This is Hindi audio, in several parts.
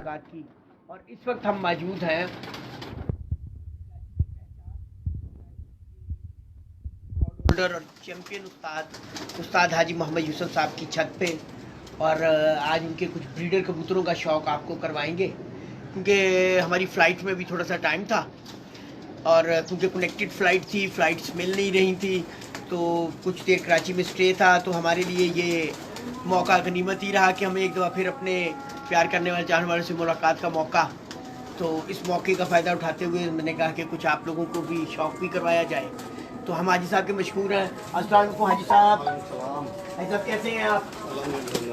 मुलाकात की। और इस वक्त हम मौजूद हैं होल्डर और चैम्पियन उस्ताद हाजी मोहम्मद यूसुफ साहब की छत पे। और आज उनके कुछ ब्रीडर कबूतरों का शौक़ आपको करवाएंगे, क्योंकि हमारी फ़्लाइट में भी थोड़ा सा टाइम था और क्योंकि कनेक्टेड फ़्लाइट थी, फ़्लाइट्स मिल नहीं रही थी, तो कुछ देर कराची में स्टे था, तो हमारे लिए ये मौका गनीमत ही रहा कि हमें एक दफ़ा फिर अपने प्यार करने वाले चाहने वालों से मुलाकात का मौका। तो इस मौके का फ़ायदा उठाते हुए मैंने कहा कि कुछ आप लोगों को भी शौक़ भी करवाया जाए। तो हम हाजी साहब के मशहूर हैं। अस्सलाम वालेकुम हाजी साहब। हाजी साहब कैसे हैं आप?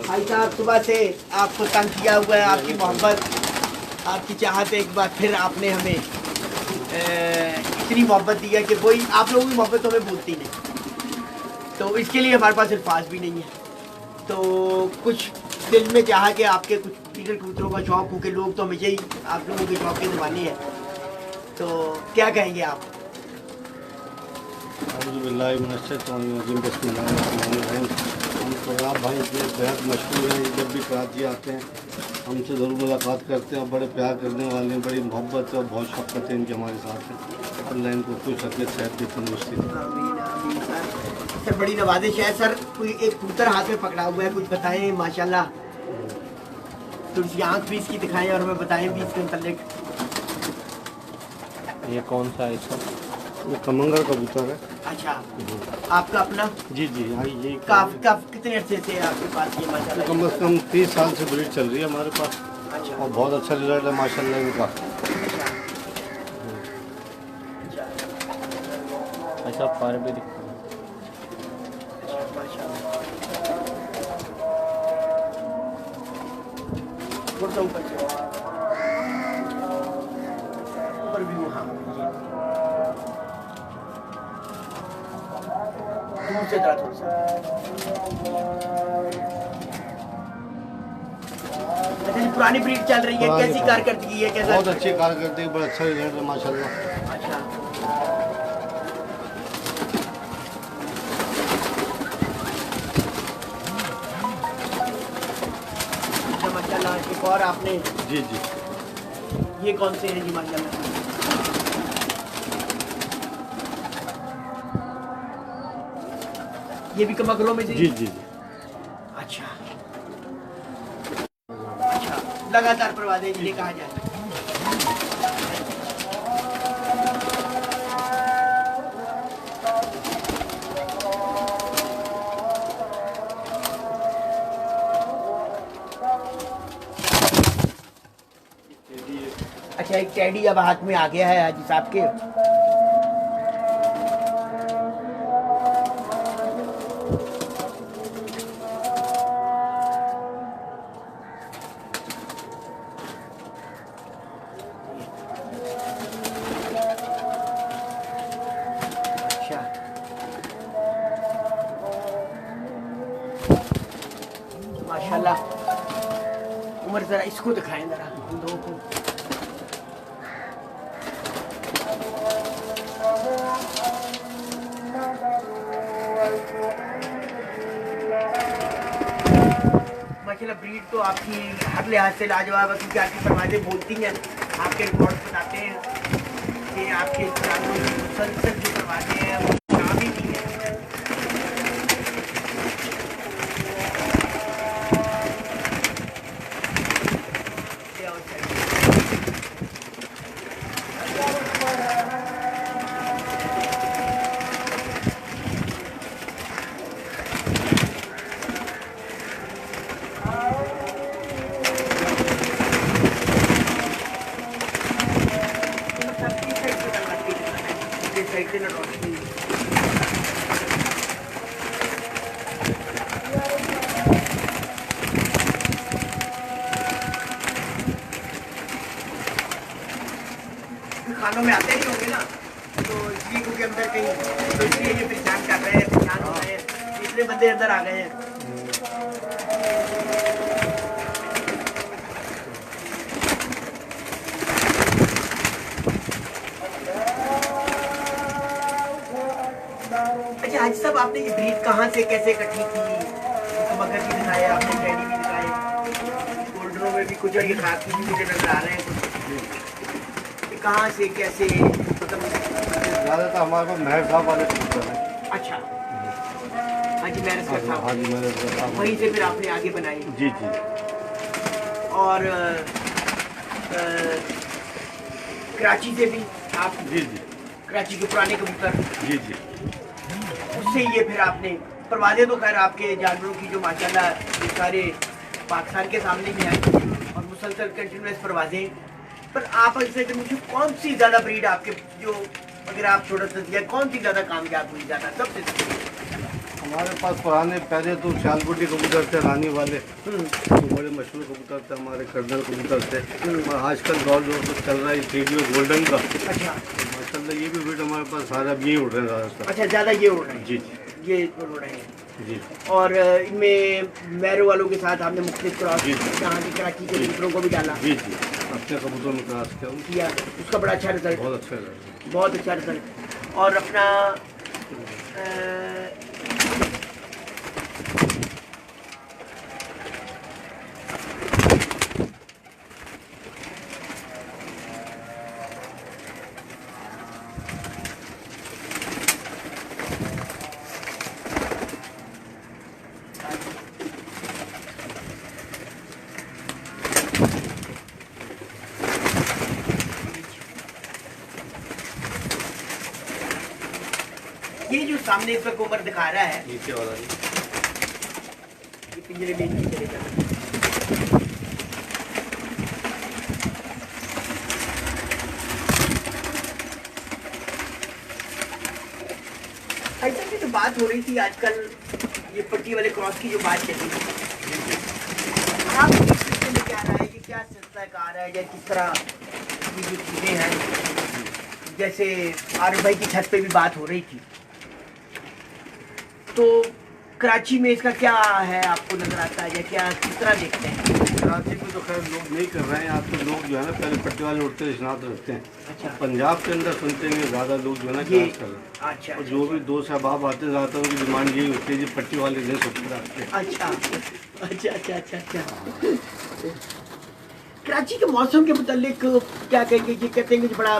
हाजी साहब सुबह से आपको तंग किया हुआ है, आपकी मोहब्बत, आपकी चाहत, एक बार फिर आपने हमें इतनी मोहब्बत दी है कि कोई आप लोगों की मोहब्बत तो हमें भूलती नहीं, तो इसके लिए हमारे पास अल्फाज भी नहीं है। तो कुछ दिल में चाहा कि आपके कुछ ब्रीडर कबूतरों का शौक़ हो, के लोग तो हमेशा ही आप लोगों के शौक़ के दीवाने हैं, तो क्या कहेंगे आप? हम प्रयाब भाई के बेहद मशहूर हैं, जब भी कराची आते हैं हमसे ज़रूर मुलाकात करते हैं और बड़े प्यार करने वाले हैं, बड़ी मोहब्बत और बहुत शफ़क़त है इनके हमारे साथ है। अल्लाह इनको खुश रखे, सेहत की तंदुरुस्ती सर। बड़ी नवाजिश है सर। कोई एक कबूतर हाथ में पकड़ा हुआ है, कुछ बताएं माशाल्लाह, थोड़ी सी आँख भी इसकी दिखाएं और हमें बताएं भी इसके मुतालिक। ये कौन सा है इसका? ये कमंगर कबूतर है। अच्छा, आपका अपना? जी जी हाँ, ये कितने अर्से से आपके पास ये माशाल्लाह? कम से कम 30 साल से ब्रीड चल रही है हमारे पास। अच्छा। और बहुत अच्छा रिजल्ट है माशाल्लाह इनका। अच्छा, पर भी दिखा। ऊपर भी वहाँ दूर से थोड़ा सा। अच्छा, पुरानी ब्रीड चल रही है, कैसी कारकर्दगी है? कैसा? बहुत अच्छी कारकर्दगी, बड़ा अच्छा रिजल्ट है माशाल्लाह। अच्छा, माशाल्लाह। एक और आपने? जी जी, ये कौन से हैं जी माशाल्लाह? ये भी कमकरों में से? जी जी जी। अच्छा अच्छा, लगातार परवाज़ें जिन्हें कहा जाए। अच्छा, एक टेडी अब हाथ में आ गया है हाजी साहब के। अच्छा, माशाल्लाह। उमर जरा इसको दिखाएं, जरा इन दो को। माशाल्लाह ब्रीड तो आपकी हर लिहाज से लाजवाब है, क्योंकि आपकी परवाज़ें बोलती हैं, आपके रिकॉर्ड बताते हैं कि आपके जानवरों की मुसलसल जो परवाज़ें हैं वो काम ही नहीं है। खानों में आते ही होंगे ना, तो इसलिए क्योंकि अंदर कहीं, तो इसलिए ये परेशान कर रहे हैं, परेशान हो रहे हैं, इसलिए बंदे अंदर आ गए हैं। अच्छा हाजी साहब, आपने ये ब्रीड कहाँ से कैसे इकट्ठी की? मगर भी दिखाए आपने, टेडी भी दिखाए, होल्डरों में भी कुछ और ये खाकी भी मुझे नजर आ रहे हैं कुछ। ये कहाँ से कैसे मतलब? ज़्यादातर हमारे पास मेहर साहब वाले कबूतर हैं। अच्छा, हाँ जी, मैंने इसका था। हाँ जी, मेहर साहब वहीं से फिर आपने आगे बनाई। जी जी। और कराची से भी आप? जी जी कराची के पुराने कबूतर, जी जी। उससे ये फिर आपने परवाज़ें तो खैर आपके जानवरों की जो माशाल्लाह ये सारे पाकिस्तान के सामने भी हैं और मुसलसल कंटिन्यूस परवाज़ें, पर आप इससे मुझे कौन सी ज़्यादा ब्रीड आपके जो, अगर आप थोड़ा सा दिया, कौन सी ज़्यादा कामयाब हुई ज़्यादा सबसे? हमारे पास पुराने पहले तो सियालकोटी कबूतर थे, रानी वाले, तो बड़े मशहूर कबूतर थे हमारे, कर्नल कबूतर थे। और आजकल दौर जो चल रहा है रेडियो गोल्डन का, अच्छा, माशाल्लाह ये भी ब्रीड हमारे पास सारा अब यही उड़ रहे हैं ज़्यादातर। अच्छा, ज़्यादा ये उड़ रहे हैं? जी जी ये उड़ रहे हैं जी। और इनमें मैरो वालों के साथ आपने मुख्तलिफ क्रॉस जी। यहाँ के कराची के कबूतरों को भी डाला जी जी, अपने कबूतरों में क्रॉस किया, उसका बड़ा अच्छा रिजल्ट, बहुत अच्छा लगा। बहुत अच्छा रिजल्ट। और अपना ये जो सामने इस पर कोबर दिखा रहा है, नीचे वाला जी। ये पिंजरे में नहीं चलेगा। ऐसा की तो बात हो रही थी आजकल, ये पट्टी वाले क्रॉस की जो बात चली थी, आप इस सिलसिले में क्या रहा है, ये क्या सिलसिला का आ रहा है, या किस तरह की जो चीज़ें हैं, जैसे आरिफ भाई की छत पे भी बात हो रही थी, तो कराची में इसका क्या है, आपको नजर आता है या क्या किस तरह देखते हैं? कराची में तो खैर लोग नहीं कर रहे हैं, यहाँ पे लोग जो है ना पहले पट्टी वाले उड़ते स्नात रखते हैं। अच्छा, पंजाब के अंदर सुनते हैं ज़्यादा लोग जो है ना ये क्रॉस कर रहे हैं। अच्छा, और जो भी दो सहबाब आते ज़्यादातर उनकी डिमांड यही होती है जी पट्टी वाले नहीं सुनते रखते हैं। अच्छा, अच्छा, अच्छा, अच्छा, अच्छा। कराची के मौसम के मुतालिक क्या कहेंगे, ये कहते हैं कि बड़ा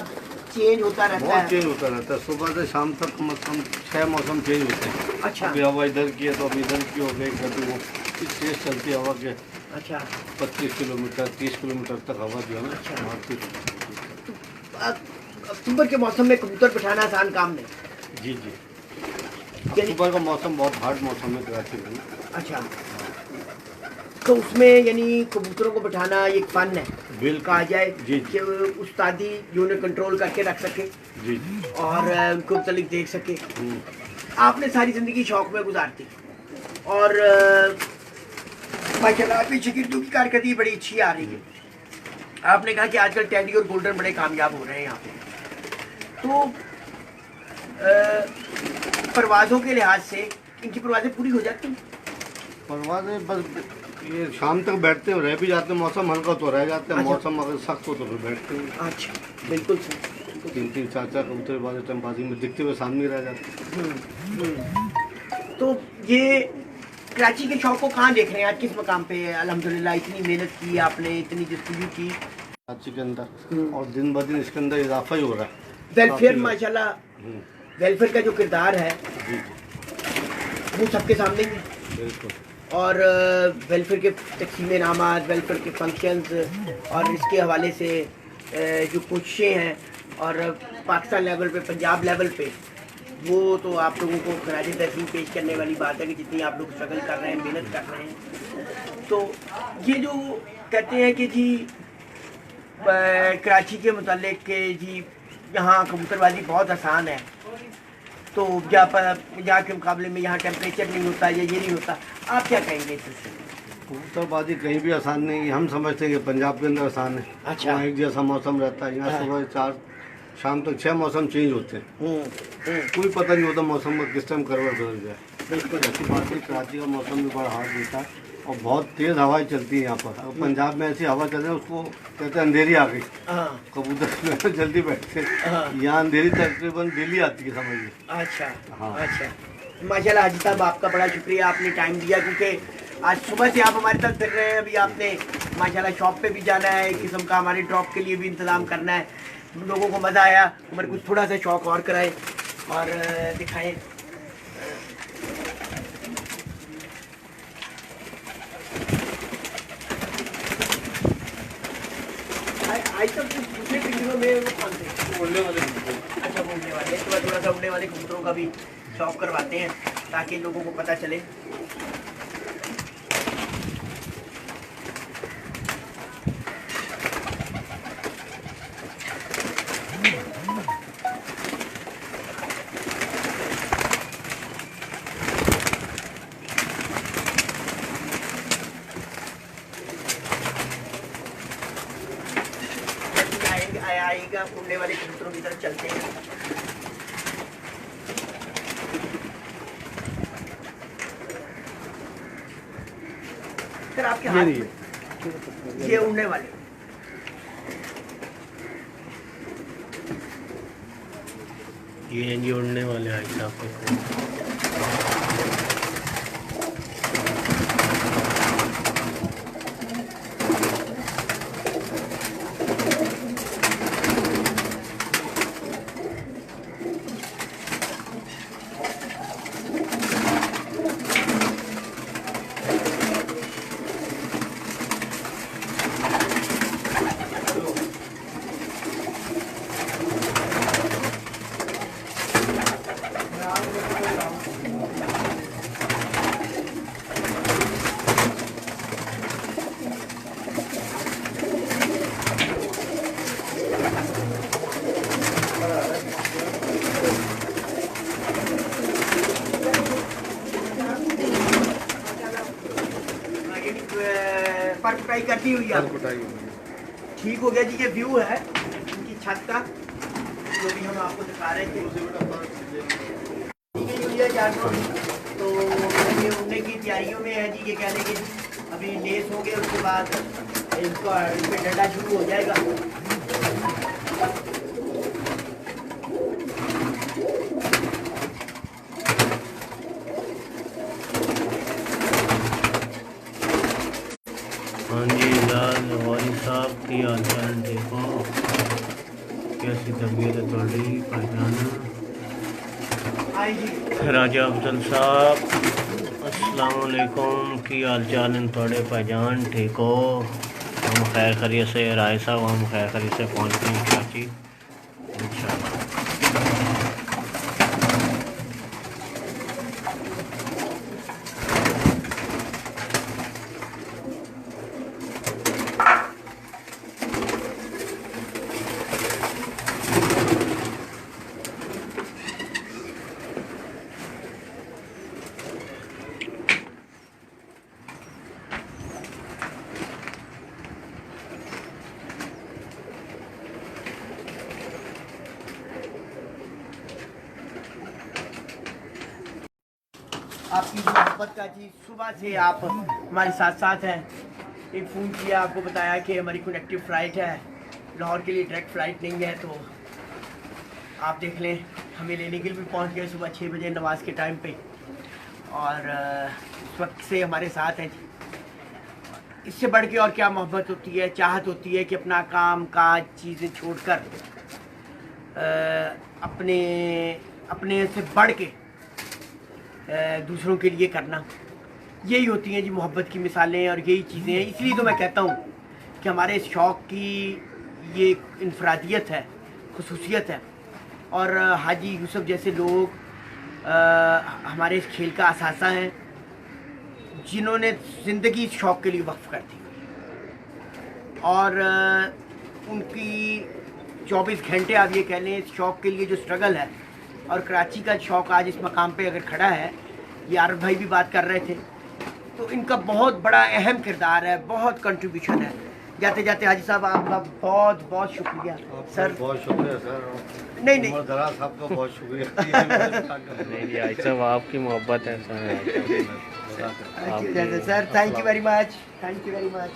चेंज होता रहता बहुत है। चेंज होता रहता है, सुबह से शाम तक कम से कम 6 मौसम चेंज होते हैं। अच्छा, अभी हवा इधर की है तो अभी इधर की हो गई, कभी वो तेज चलती है हवा के अच्छा। 25 किलोमीटर 30 किलोमीटर तक हवा जो है ना अच्छा। मारती रहती अक्टूबर के मौसम में कबूतर बिठाना आसान काम नहीं। है। जी जी, अक्टूबर का मौसम बहुत हार्ड मौसम है कराची में। अच्छा, तो उसमें यानी कबूतरों को बिठाना एक फन है, बिल कहा जाए जी कि उस्तादी जो उन्हें कंट्रोल करके रख सके जी। और उनको मुतलिक देख सके। आपने सारी ज़िंदगी शौक में गुजार दी और माशाल्लाह आपकी शागिर्दों की कारकर्दगी बड़ी अच्छी आ रही है। आपने कहा कि आजकल टेडी और गोल्डन बड़े कामयाब हो रहे हैं यहाँ पे, तो परवाज़ों के लिहाज से इनकी परवाज़ें पूरी हो जाती हैं? परवाज़ें बस ये शाम तक बैठते हैं, रह भी जाते हैं, मौसम हल्का तो रह जाते हैं। अच्छा। मौसम अगर सख्त हो तो फिर बैठते हैं। अच्छा, बिल्कुल सही। 3-3 4-4 कबूतर बाद टाइमपासिंग में दिखते हुए सामने रह जाते हैं। तो ये कराची के शौक को कहाँ देख रहे हैं आज, किस मकाम पे है? अल्हम्दुलिल्लाह इतनी मेहनत की आपने, इतनी जस्तजू की कराची के अंदर, और दिन ब दिन इसके अंदर इजाफा ही हो रहा है। वेलफेयर, काफी- माशाल्लाह हम्म, वेलफेयर का जो किरदार है जी जी वो सबके सामने ही है। बिल्कुल। और वेलफेयर के तकसीम इनामात, वेलफेयर के फंक्शंस और इसके हवाले से जो कोशिशें हैं और पाकिस्तान लेवल पे, पंजाब लेवल पे, वो तो आप लोगों को खराज तहसीन पेश करने वाली बात है कि जितनी आप लोग स्ट्रगल कर रहे हैं, मेहनत कर रहे हैं। तो ये जो कहते हैं कि जी कराची के मुतालिक के जी यहाँ कबूतरबाजी बहुत आसान है, तो यहाँ के मुकाबले में यहाँ टेम्परेचर नहीं होता या ये नहीं होता, आप क्या कहेंगे इस सिलसिले में? कबूतरबाजी कहीं भी आसान नहीं है। हम समझते हैं कि पंजाब के अंदर आसान है। अच्छा। वहाँ एक जैसा मौसम रहता है, यहाँ हाँ। सुबह 4 शाम तक 6 मौसम चेंज होते हैं। कोई पता नहीं होता मौसम का किस टाइम करवट बदल जाए। बिल्कुल। ऐसी बात है, कराची का मौसम भी बड़ा हार्ड रहता है और बहुत तेज़ हवाएं चलती हैं यहाँ पर। अगर पंजाब में ऐसी हवा चल रही है उसको कहते हैं अंधेरी आ गई। हाँ, कबूतर जल्दी बैठते हैं। हाँ। यहाँ अंधेरी तकरीबन डेली आती है, समझिए। अच्छा, हाँ। अच्छा, माशाल्लाह हाजी साहब आपका बड़ा शुक्रिया, आपने टाइम दिया, क्योंकि आज सुबह से आप हमारे साथ फिर रहे हैं। अभी आपने माशाल्लाह शॉप पे भी जाना है, एक किस्म का हमारे ड्रॉप के लिए भी इंतज़ाम करना है। लोगों को मज़ा आया, हमारे कुछ थोड़ा सा शौक और कराए और दिखाएं। आज तक दूसरे पिंजरों में वो कौन थे? उड़ने वाले। अच्छा, उड़ने वाले। तो थोड़ा सा उड़ने वाले कबूतरों का भी शौक करवाते हैं ताकि लोगों को पता चले। आएगा उड़ने वाले कबूतरों की तरफ चलते हैं। सर आपके हाथ में ये उड़ने वाले, ये उड़ने वाले आए आपके। पर कुटाई करती हुई ठीक हो गया जी। ये व्यू है उनकी छत का जो भी हम आपको दिखा रहे थे। हुई है जानवर, तो ये उड़ने की तैयारियों में है जी। ये कह लेंगे अभी लेस हो गए, उसके बाद इनका इन पे डंडा शुरू हो जाएगा। हाँ जी, लाल वाली साहब की हाल चाल देखो, कैसी तबीयत है थोड़ी पहचाना। राजा अफजल साहब अस्सलाम वालेकुम, की हाल चाल हैं थोड़े पहचान ठीक हो? हम खैर खैरियत से, राय साहब हम खैर खैरियत से पहुँचते हैं कराची इंशाल्लाह। आपकी मोहब्बत का जी, सुबह से आप हमारे साथ साथ हैं। एक फ़ोन किया, आपको बताया कि हमारी कनेक्टिव फ़्लाइट है, लाहौर के लिए डायरेक्ट फ़्लाइट नहीं है, तो आप देख लें हमें लेने के लिए भी पहुंच गए सुबह 6 बजे नमाज के टाइम पे, और इस वक्त से हमारे साथ हैं जी। इससे बढ़ के और क्या मोहब्बत होती है, चाहत होती है कि अपना काम काज चीज़ें छोड़कर अपने से बढ़ के दूसरों के लिए करना, यही होती हैं जी मोहब्बत की मिसालें और यही चीज़ें हैं। इसलिए तो मैं कहता हूँ कि हमारे इस शौक़ की ये इनफरादियत है, खुसूसियत है, और हाजी यूसुफ जैसे लोग हमारे इस खेल का असासा हैं, जिन्होंने ज़िंदगी इस शौक़ के लिए वक्फ कर दी, और उनकी 24 घंटे आप ये कह लें इस शौक़ के लिए जो स्ट्रगल है, और कराची का शौक़ आज इस मकाम पे अगर खड़ा है, ये आरफ भाई भी बात कर रहे थे, तो इनका बहुत बड़ा अहम किरदार है, बहुत कंट्रीब्यूशन है। जाते जाते हाजी साहब आपका बहुत बहुत शुक्रिया सर। बहुत शुक्रिया सर। नहीं साहब का बहुत शुक्रिया। नहीं हाजी साहब आपकी मोहब्बत है sir. Sir, thank you very much, thank you very much.